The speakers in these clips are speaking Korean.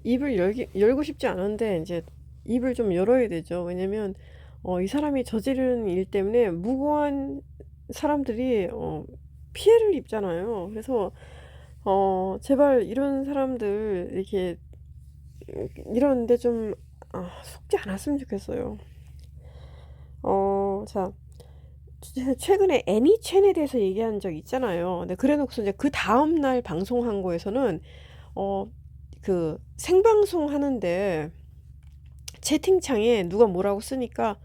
입을 열고 싶지 않은데 이제 입을 좀 열어야 되죠. 왜냐면 이 사람이 저지른 일 때문에 무고한 사람들이 피해를 입잖아요. 그래서 제발 이런 사람들 이렇게 이런데 좀 속지 않았으면 좋겠어요. 자, 최근에 애니첸에 대해서 얘기한 적 있잖아요. 근데 그래놓고서 이제 그 다음 날 방송한 거에서는 어, 그 생방송 하는데 채팅창에 누가 뭐라고 쓰니까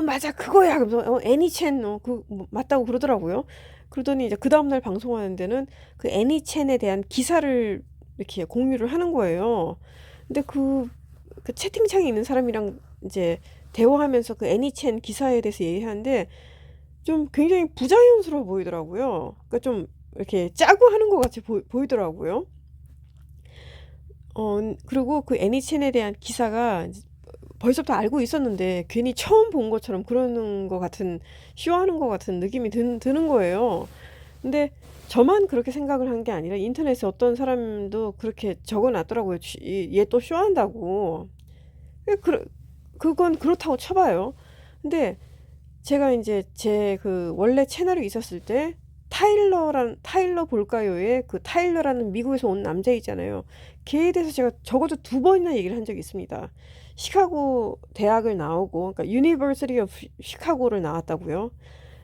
맞아 그거야 그러면서 애니첸 뭐 맞다고 그러더라고요. 그러더니 이제 그 다음날 방송하는 데는 그 애니첸에 대한 기사를 이렇게 공유를 하는 거예요. 근데 그 채팅창에 있는 사람이랑 이제 대화하면서 그 애니첸 기사에 대해서 얘기하는데 좀 굉장히 부자연스러워 보이더라고요. 그러니까 좀 이렇게 짜고 하는 것 같이 보이더라고요. 그리고 그 애니첸에 대한 기사가 벌써부터 알고 있었는데 괜히 처음 본 것처럼 그러는 것 같은 쇼하는 것 같은 느낌이 드는 거예요. 근데 저만 그렇게 생각을 한 게 아니라 인터넷에 어떤 사람도 그렇게 적어놨더라고요. 얘 또 쇼한다고. 그, 그건 그렇다고 쳐봐요. 근데 제가 이제 제 그 원래 채널에 있었을 때 타일러 볼까요의 그 타일러라는 미국에서 온 남자 있잖아요. 걔에 대해서 제가 적어도 두 번이나 얘기를 한 적이 있습니다. 시카고 대학을 나오고, 그러니까 유니버시티 오브 시카고를 나왔다고요.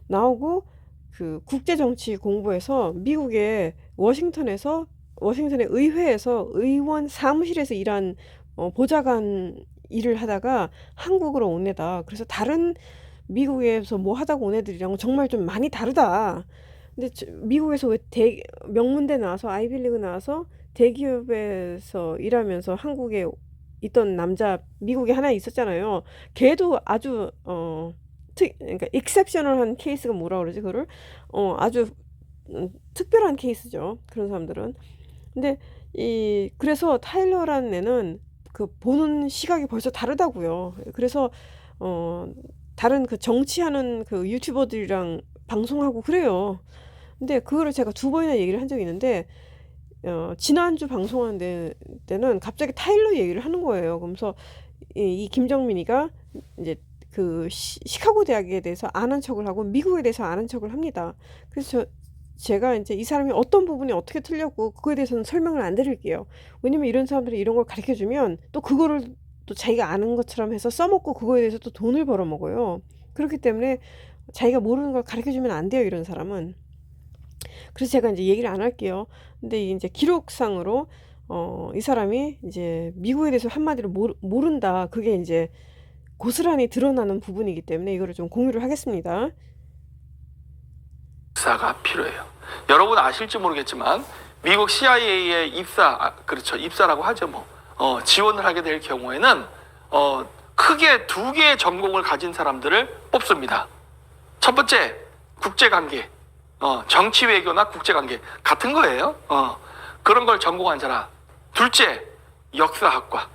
나오고 그 국제 정치 공부해서 미국의 워싱턴의 의회에서 의원 사무실에서 일한 보좌관 일을 하다가 한국으로 온 애다. 그래서 다른 미국에서 뭐 하다가 온 애들이랑 정말 좀 많이 다르다. 근데 미국에서 왜 명문대 나와서 아이빌리그 나와서 대기업에서 일하면서 한국에 있던 남자 미국에 하나 있었잖아요. 걔도 아주 그러니까 익셉셔널한 케이스가 뭐라 그러지 그거를 아주 특별한 케이스죠. 그런 사람들은. 근데 그래서 타일러라는 애는 그 보는 시각이 벌써 다르다고요. 그래서 어 다른 그 정치하는 그 유튜버들이랑 방송하고 그래요. 근데 그거를 제가 두 번이나 얘기를 한 적이 있는데 지난주 방송한 때는 갑자기 타일러 얘기를 하는 거예요. 그러면서 이 김정민이가 이제 그 시카고 대학에 대해서 아는 척을 하고 미국에 대해서 아는 척을 합니다. 그래서 제가 이제 이 사람이 어떤 부분이 어떻게 틀렸고 그거에 대해서는 설명을 안 드릴게요. 왜냐면 이런 사람들이 이런 걸 가르쳐 주면 또 그거를 또 자기가 아는 것처럼 해서 써먹고 그거에 대해서 또 돈을 벌어먹어요. 그렇기 때문에 자기가 모르는 걸 가르쳐 주면 안 돼요, 이런 사람은. 그래서 제가 이제 얘기를 안 할게요. 근데 이제 기록상으로 이 사람이 이제 미국에 대해서 한마디로 모른다. 그게 이제 고스란히 드러나는 부분이기 때문에 이거를 좀 공유를 하겠습니다. 입사가 필요해요. 여러분 아실지 모르겠지만 미국 CIA의 그렇죠. 입사라고 하죠. 지원을 하게 될 경우에는 크게 두 개의 전공을 가진 사람들을 뽑습니다. 첫 번째, 국제관계. 정치 외교나 국제관계 같은 거예요. 그런 걸 전공한 사람. 둘째, 역사학과.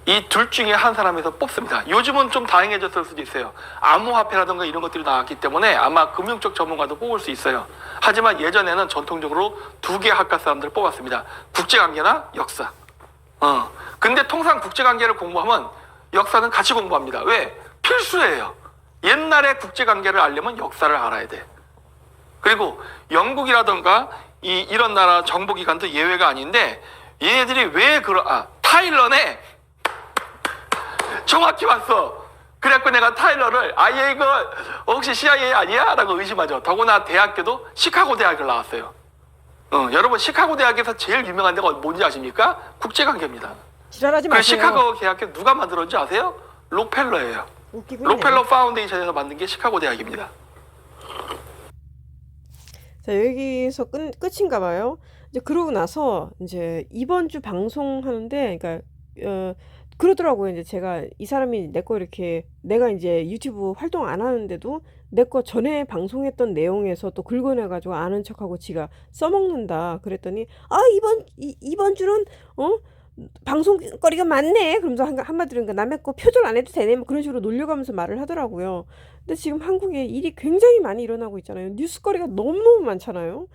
이 둘 중에 한 사람에서 뽑습니다. 요즘은 좀 다양해졌을 수도 있어요. 암호화폐라든가 이런 것들이 나왔기 때문에 아마 금융 쪽 전문가도 뽑을 수 있어요. 하지만 예전에는 전통적으로 두 개 학과 사람들을 뽑았습니다. 국제관계나 역사. 근데 통상 국제관계를 공부하면 역사는 같이 공부합니다. 왜? 필수예요. 옛날에 국제관계를 알려면 역사를 알아야 돼. 그리고 영국이라든가 이런 나라 정보기관도 예외가 아닌데 얘네들이 왜 타일러네 정확히 왔어. 그래갖고 내가 타일러를 이거 혹시 CIA 아니야? 라고 의심하죠. 더구나 대학교도 시카고 대학을 나왔어요. 여러분 시카고 대학에서 제일 유명한 데가 뭔지 아십니까? 국제관계입니다. 지랄하지 마세요. 시카고 대학교 누가 만들었는지 아세요? 록펠러예요. 웃기군요. 록펠러 파운데이션에서 만든 게 시카고 대학입니다. 자, 여기서 끝인가 봐요. 이제 그러고 나서 이제 이번 주 방송하는데, 그러니까 그러더라고요. 이제 제가 이 사람이 내 거 이렇게 내가 이제 유튜브 활동 안 하는데도 내 거 전에 방송했던 내용에서 또 긁어내가지고 아는 척하고 지가 써먹는다. 그랬더니 이번 주는 방송거리가 많네. 그러면서 한마디로 그러니까 남의 거 표절 안 해도 되네. 뭐 그런 식으로 놀려가면서 말을 하더라고요. 근데 지금 한국에 일이 굉장히 많이 일어나고 있잖아요. 뉴스거리가 너무너무 많잖아요.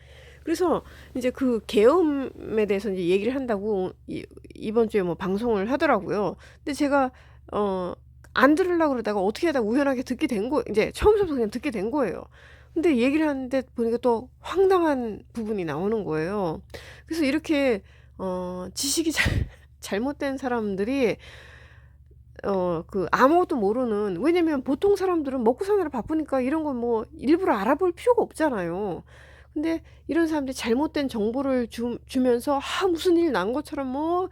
그래서 이제 그 계엄에 대해서 이제 얘기를 한다고 이번 주에 뭐 방송을 하더라고요. 근데 제가 안 들으려고 그러다가 어떻게 하다가 우연하게 듣게 된 거, 이제 처음부터 그냥 듣게 된 거예요. 근데 얘기를 하는데 보니까 또 황당한 부분이 나오는 거예요. 그래서 이렇게 지식이 잘못된 사람들이 그 아무것도 모르는, 왜냐면 보통 사람들은 먹고 사느라 바쁘니까 이런 건 뭐 일부러 알아볼 필요가 없잖아요. 근데 이런 사람들이 잘못된 정보를 주면서 무슨 일 난 것처럼 뭐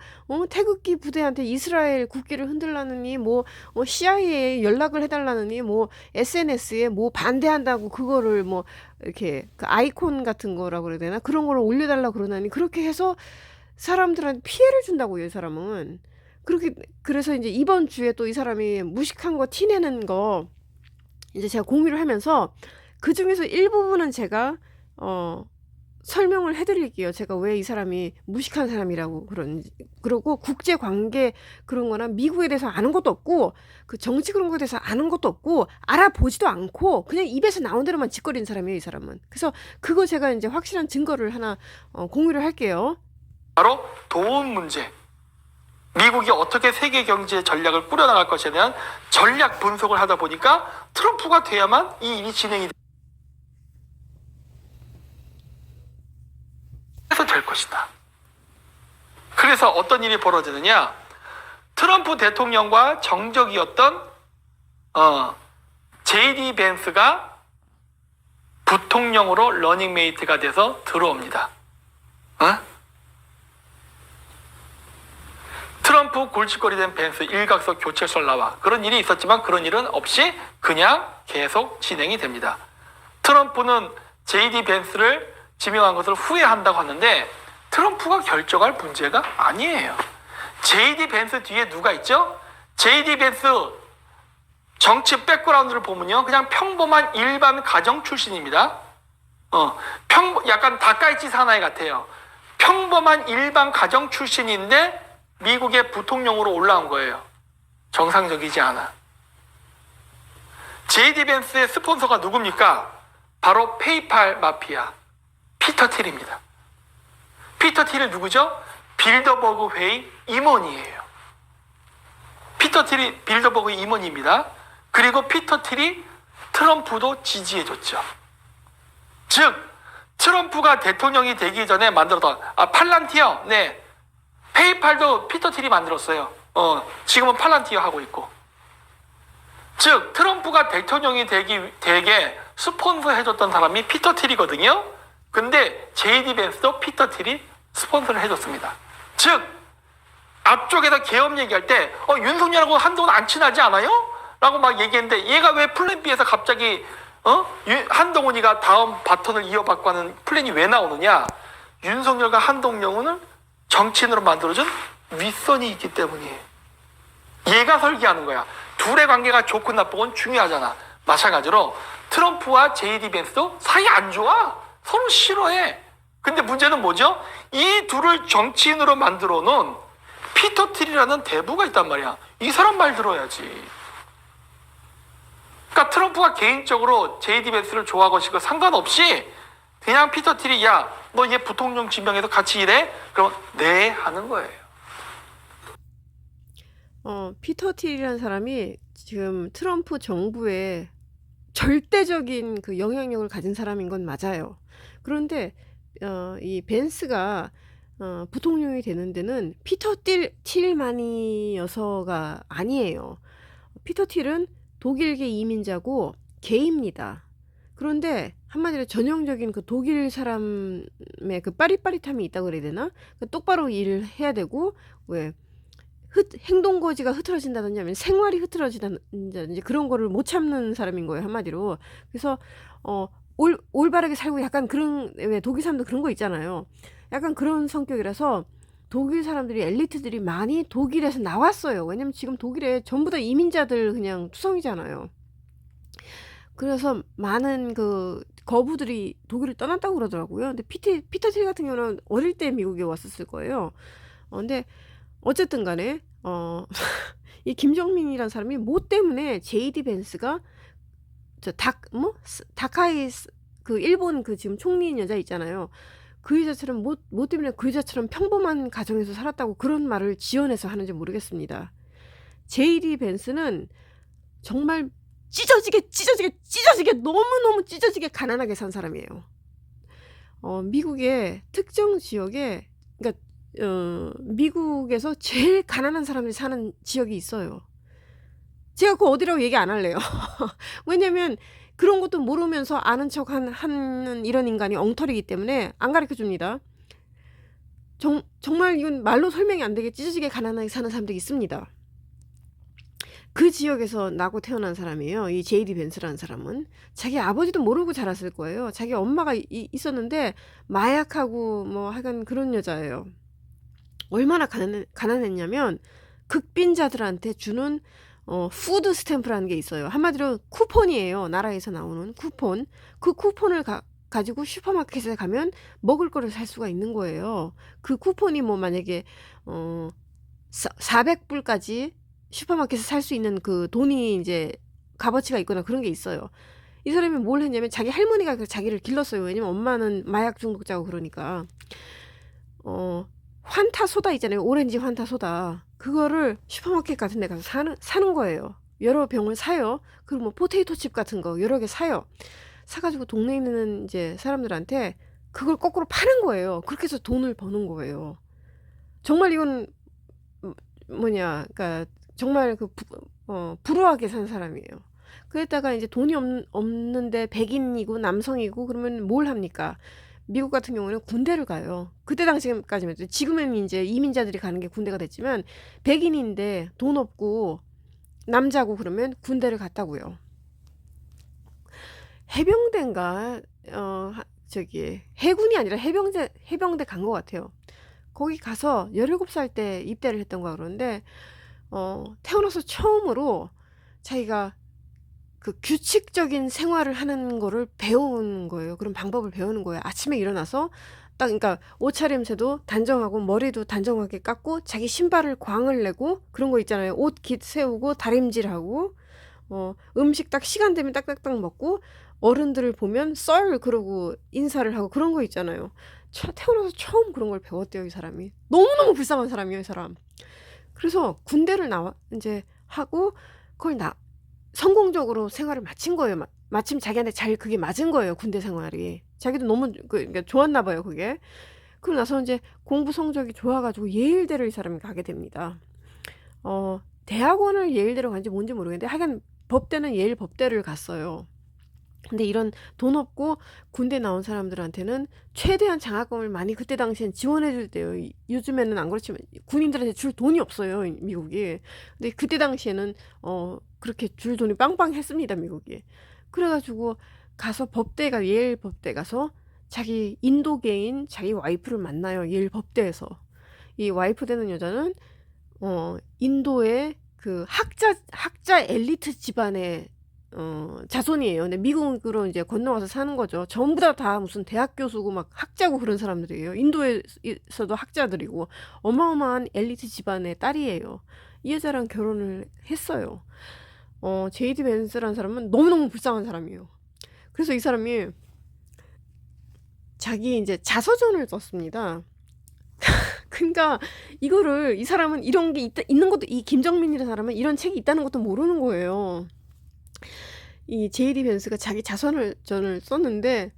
태극기 부대한테 이스라엘 국기를 흔들라느니 뭐 CIA에 연락을 해달라느니 뭐 SNS에 뭐 반대한다고 그거를 뭐 이렇게 그 아이콘 같은 거라고 그래야 되나, 그런 거를 올려달라고 그러나니, 그렇게 해서 사람들한테 피해를 준다고요, 이 사람은. 그래서 이제 이번 주에 또 이 사람이 무식한 거 티내는 거 이제 제가 공유를 하면서 그 중에서 일부분은 제가 설명을 해드릴게요. 제가 왜 이 사람이 무식한 사람이라고 그런지, 그리고 국제 관계 그런 거나 미국에 대해서 아는 것도 없고 그 정치 그런 거에 대해서 아는 것도 없고 알아보지도 않고 그냥 입에서 나온 대로만 짓거리는 사람이에요, 이 사람은. 그래서 그거 제가 이제 확실한 증거를 하나 공유를 할게요. 바로 돈 문제. 미국이 어떻게 세계 경제 전략을 꾸려나갈 것에 대한 전략 분석을 하다 보니까 트럼프가 돼야만 이 일이 진행이 해서 될 것이다. 그래서 어떤 일이 벌어지느냐? 트럼프 대통령과 정적이었던 JD 벤스가 부통령으로 러닝메이트가 돼서 들어옵니다. 트럼프 골칫거리 된 벤스 일각석 교체설 나와. 그런 일이 있었지만 그런 일은 없이 그냥 계속 진행이 됩니다. 트럼프는 JD 벤스를 지명한 것을 후회한다고 하는데 트럼프가 결정할 문제가 아니에요. JD 벤스 뒤에 누가 있죠? JD 벤스 정치 백그라운드를 보면요, 그냥 평범한 일반 가정 출신입니다. 약간 다카이치 사나이 같아요. 평범한 일반 가정 출신인데 미국의 부통령으로 올라온 거예요. 정상적이지 않아. JD 벤스의 스폰서가 누굽니까? 바로 페이팔 마피아 피터 틸입니다. 피터 틸은 누구죠? 빌더버그 회의 임원이에요. 피터 틸이 빌더버그 임원입니다. 그리고 피터 틸이 트럼프도 지지해줬죠. 즉 트럼프가 대통령이 되기 전에 만들었던 팔란티어, 네, 페이팔도 피터 틸이 만들었어요. 지금은 팔란티어 하고 있고. 즉 트럼프가 대통령이 되게 스폰서 해줬던 사람이 피터 틸이거든요. 근데 JD 벤스도 피터 틸이 스폰서를 해줬습니다. 즉 앞쪽에서 계엄 얘기할 때 윤석열하고 한동훈 안 친하지 않아요? 라고 막 얘기했는데 얘가 왜 플랜 B에서 갑자기 한동훈이가 다음 바톤을 이어받고 하는 플랜이 왜 나오느냐? 윤석열과 한동훈은 정치인으로 만들어준 윗선이 있기 때문이에요. 얘가 설계하는 거야. 둘의 관계가 좋고 나쁘고는 중요하잖아. 마찬가지로 트럼프와 JD 벤스도 사이 안 좋아. 서로 싫어해. 근데 문제는 뭐죠? 이 둘을 정치인으로 만들어 놓은 피터 틸이라는 대부가 있단 말이야. 이 사람 말 들어야지. 그러니까 트럼프가 개인적으로 JD 벤스를 좋아하고 싶고 상관없이 그냥 피터 틸이 야, 너 얘 부통령 지명해서 같이 일해? 그럼 네 하는 거예요. 피터 틸이라는 사람이 지금 트럼프 정부에 절대적인 그 영향력을 가진 사람인 건 맞아요. 그런데 이 벤스가 부통령이 되는 데는 피터 틸만이어서가 아니에요. 피터 틸은 독일계 이민자고 게이입니다. 그런데 한마디로 전형적인 그 독일 사람의 그 빠릿빠릿함이 있다고 그래야 되나? 똑바로 일을 해야 되고, 왜 행동거지가 흐트러진다든지 아니면 생활이 흐트러진다든지 그런 거를 못 참는 사람인 거예요, 한마디로. 그래서 올바르게 살고 약간 그런, 왜 독일 사람도 그런 거 있잖아요. 약간 그런 성격이라서 독일 사람들이, 엘리트들이 많이 독일에서 나왔어요. 왜냐면 지금 독일에 전부 다 이민자들 그냥 투성이잖아요. 그래서 많은 그 거부들이 독일을 떠났다고 그러더라고요. 근데 피터 틸 같은 경우는 어릴 때 미국에 왔었을 거예요. 근데 어쨌든 간에 이 김정민이라는 사람이 뭐 때문에 JD 벤스가 다카이 그 일본 그 지금 총리인 여자 있잖아요. 그 여자처럼 뭐 때문에 그 여자처럼 평범한 가정에서 살았다고 그런 말을 지어내서 하는지 모르겠습니다. 제이디 벤스는 정말 찢어지게 너무너무 찢어지게 가난하게 산 사람이에요. 미국의 특정 지역에, 그러니까 미국에서 제일 가난한 사람들이 사는 지역이 있어요. 제가 그 어디라고 얘기 안 할래요. 왜냐면 그런 것도 모르면서 아는 척 하는 이런 인간이 엉터리이기 때문에 안 가르쳐 줍니다. 정말 이건 말로 설명이 안 되게 찢어지게 가난하게 사는 사람들이 있습니다. 그 지역에서 나고 태어난 사람이에요. 이 제이디 벤스라는 사람은 자기 아버지도 모르고 자랐을 거예요. 자기 엄마가 있었는데 마약하고 뭐 하여간 그런 여자예요. 얼마나 가난했냐면 극빈자들한테 주는 푸드 스탬프라는 게 있어요. 한마디로 쿠폰이에요. 나라에서 나오는 쿠폰. 그 쿠폰을 가지고 슈퍼마켓에 가면 먹을 거를 살 수가 있는 거예요. 그 쿠폰이 뭐 만약에 400불까지 슈퍼마켓에 살 수 있는 그 돈이 이제 값어치가 있거나 그런 게 있어요. 이 사람이 뭘 했냐면 자기 할머니가 자기를 길렀어요. 왜냐면 엄마는 마약 중독자고 그러니까. 환타 소다 있잖아요. 오렌지 환타 소다. 그거를 슈퍼마켓 같은 데 가서 사는 거예요. 여러 병을 사요. 그리고 뭐 포테이토 칩 같은 거 여러 개 사요. 사가지고 동네에 있는 이제 사람들한테 그걸 거꾸로 파는 거예요. 그렇게 해서 돈을 버는 거예요. 정말 이건 뭐냐, 그러니까 정말 불우하게 산 사람이에요. 그랬다가 이제 돈이 없는데 백인이고 남성이고 그러면 뭘 합니까? 미국 같은 경우는 군대를 가요. 그때 당시까지만 해도, 지금은 이제 이민자들이 가는 게 군대가 됐지만 백인인데 돈 없고 남자고 그러면 군대를 갔다고요. 해병대인가 해군이 아니라 해병대 간 것 같아요. 거기 가서 17살 때 입대를 했던 거 그러는데 태어나서 처음으로 자기가 그 규칙적인 생활을 하는 거를 배운 거예요. 그런 방법을 배우는 거예요. 아침에 일어나서 딱, 그러니까 옷차림새도 단정하고 머리도 단정하게 깎고 자기 신발을 광을 내고 그런 거 있잖아요. 옷 깃 세우고 다림질하고 음식 딱 시간 되면 딱딱딱 먹고 어른들을 보면 그러고 인사를 하고 그런 거 있잖아요. 태어나서 처음 그런 걸 배웠대요, 이 사람이. 너무너무 불쌍한 사람이에요, 이 사람. 그래서 군대를 이제 하고 그걸 성공적으로 생활을 마친 거예요. 마침 자기한테 잘 그게 맞은 거예요, 군대 생활이. 자기도 너무 그러니까 좋았나 봐요, 그게. 그러고 나서 이제 공부 성적이 좋아가지고 예일대를 이 사람이 가게 됩니다. 대학원을 예일대로 간지 뭔지 모르겠는데 하여간 법대는 예일 법대를 갔어요. 근데 이런 돈 없고 군대 나온 사람들한테는 최대한 장학금을 많이 그때 당시엔 지원해 줄 때요. 요즘에는 안 그렇지만 군인들한테 줄 돈이 없어요, 미국이. 근데 그때 당시에는 그렇게 줄 돈이 빵빵했습니다, 미국이. 그래가지고 가서 예일 법대 가서 자기 인도계인 자기 와이프를 만나요, 예일 법대에서. 이 와이프 되는 여자는 인도의 그 학자 엘리트 집안의 자손이에요. 근데 미국으로 이제 건너와서 사는 거죠. 전부 다 무슨 대학 교수고 막 학자고 그런 사람들이에요. 인도에서도 학자들이고 어마어마한 엘리트 집안의 딸이에요. 이 여자랑 결혼을 했어요. 제이디 벤스라는 사람은 너무너무 불쌍한 사람이에요. 그래서 이 사람이 자기 이제 자서전을 썼습니다. 그러니까 이거를 이 사람은 이런 게 있는 것도, 이 김정민이라는 사람은 이런 책이 있다는 것도 모르는 거예요. 이 제이디 벤스가 자기 자서전을 썼는데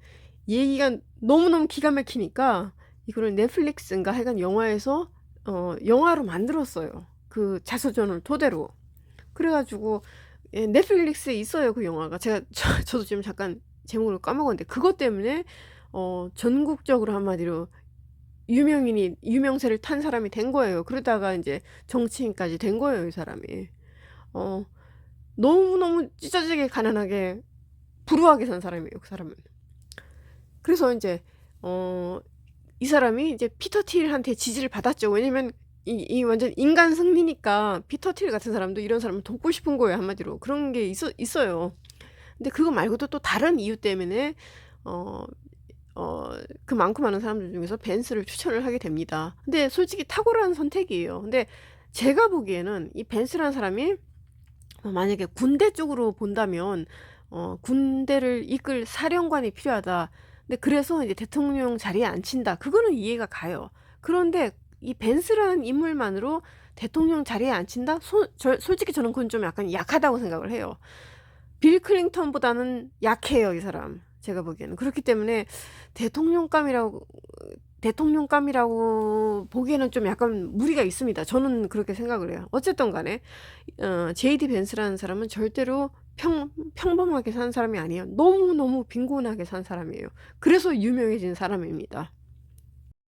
얘기가 너무너무 기가 막히니까 이거를 넷플릭스인가 하여간 영화에서 영화로 만들었어요. 그 자서전을 토대로. 그래가지고 넷플릭스에 있어요, 그 영화가. 저도 지금 잠깐 제목을 까먹었는데 그것 때문에 전국적으로 한마디로 유명세를 탄 사람이 된 거예요. 그러다가 이제 정치인까지 된 거예요, 이 사람이. 너무너무 찢어지게 가난하게 불우하게 산 사람이에요, 그 사람은. 그래서 이제 이 사람이 이제 피터 틸한테 지지를 받았죠. 왜냐면 이 완전 인간 승리니까 피터 틸 같은 사람도 이런 사람을 돕고 싶은 거예요, 한마디로. 그런 게 있어요. 근데 그거 말고도 또 다른 이유 때문에 그 많고 많은 사람들 중에서 벤스를 추천을 하게 됩니다. 근데 솔직히 탁월한 선택이에요. 근데 제가 보기에는 이 벤스라는 사람이 만약에 군대 쪽으로 본다면 군대를 이끌 사령관이 필요하다. 근데 그래서 이제 대통령 자리에 앉힌다. 그거는 이해가 가요. 그런데 이 벤스라는 인물만으로 대통령 자리에 앉힌다? 솔직히 저는 그건 좀 약간 약하다고 생각을 해요. 빌 클린턴보다는 약해요, 이 사람. 제가 보기에는. 그렇기 때문에 대통령감이라고 대통령감이라고 보기에는 좀 약간 무리가 있습니다. 저는 그렇게 생각을 해요. 어쨌든 간에 제이디 벤스라는 사람은 절대로 평범하게 산 사람이 아니에요. 너무너무 빈곤하게 산 사람이에요. 그래서 유명해진 사람입니다.